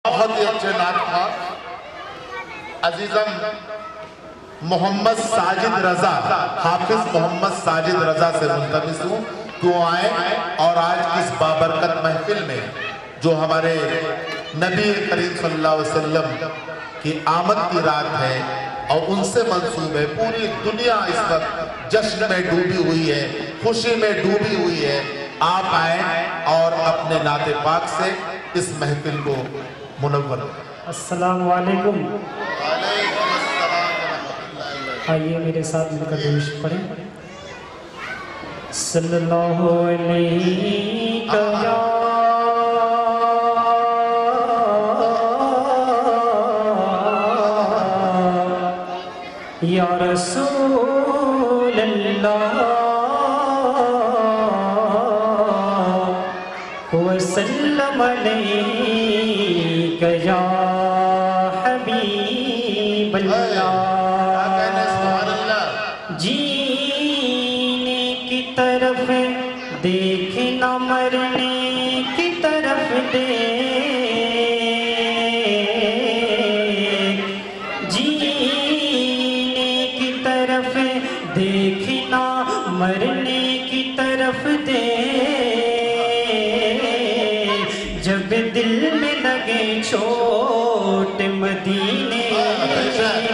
بہت ہی اچھے نعت خواہ عزیزم محمد ساجد رضا، حافظ محمد ساجد رضا سے ملتمس ہوں کہ وہ آئیں اور آج اس بابرکت محفل میں جو ہمارے نبی کریم صلی اللہ علیہ وسلم کی آمد کی رات ہے اور ان سے منسوب ہے، پوری دنیا اس وقت جشن میں ڈوبی ہوئی ہے، خوشی میں ڈوبی ہوئی ہے، آپ آئیں اور اپنے نعت پاک سے اس محفل کو منور کریں۔ السلام علیکم۔ آئیے میرے ساتھ مل کر درود پڑھیں۔ صلی اللہ علیہ یا رسول اللہ وسلم علیک یا حبیب اللہ۔ جینے کی طرف دیکھنا، مرنے کی طرف دیکھ، جینے کی طرف دیکھنا، مرنے کی طرف دیکھ، جب دل میں لگے چوٹ مدینے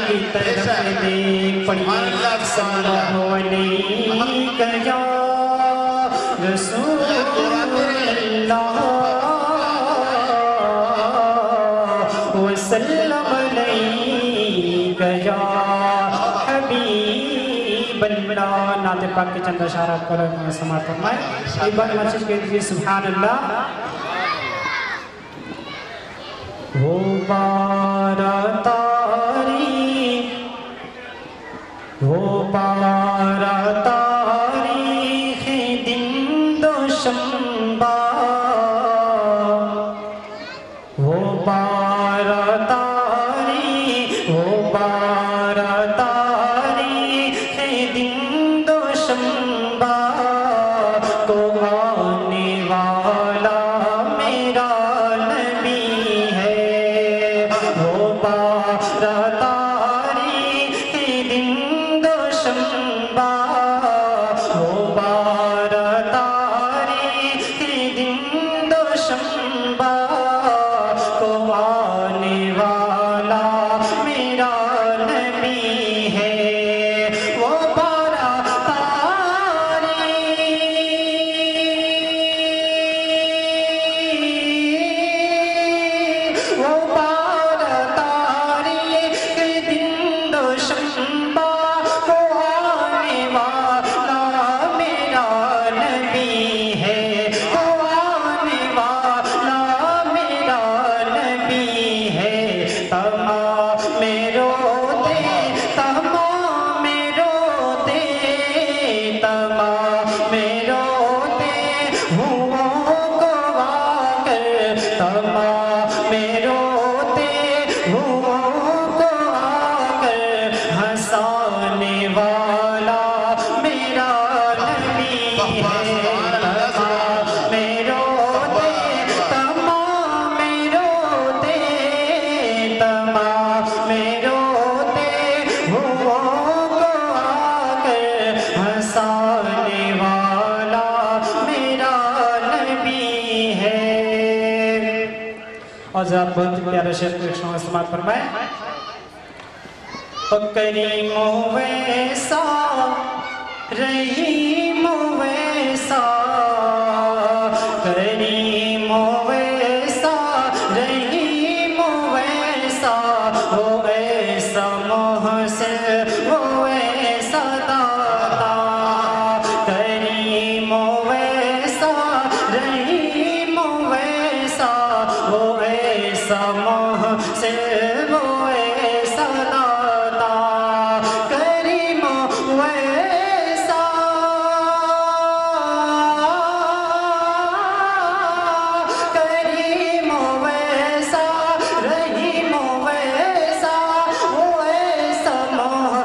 کی طرف دیکھ۔ پڑھیے صلی اللہ علیہ یا رسول اللہ وسلم علیہ یا حبیب اللہ۔ نعت پاک کے چند اشعار آپ کو سماعت فرمائیں۔ ایک بار مسجد کہہ دیجیے سبحان اللہ۔ وہ بارہ تاریخ، وہ بارہ تاریخ دن دوشنبہ، وہ بارہ تاریخ، وہ بارہ تاریخ دن دوشنبہ کو آنے والا میرا نبی ہے۔ وہ بارہ تاریخ دن دوشنبہ، وہ بارہ تاریخ دن دوشنبہ کو آنے والا میرا نبی ہے۔ وہ بارہ تاریخ، وہ بارہ تاریخ دن دوشنبہ کو آنے والا میرا نبی ہے۔ کو آنے والا میرا نبی ہے۔ تمام روتے، تمام روتے، تمام روتے ہوں کو آ کر، تمام روتے ہوں کو آ کر ہنسانے والا میرا نبی ہے۔ تمام روتے، تمام روتے، تمام روتے ہوں کو آ کر ہنسانے والا میرا نبی ہے۔ اور ذات بہت پیارا شعر کو ایک شعر سماعت فرمائیں۔ کریم ویسا، رحیم ویسا، کریم ویسا، رحیم ویسا، وہ ایسا محسن، وہ ایسا داتا۔ کریم ویسا، رحیم ویسا، وہ ایسا محسن، وہ ایسا داتا۔ کریم ویسا، کریم ویسا، رحیم ویسا، وہ ایسا محسن،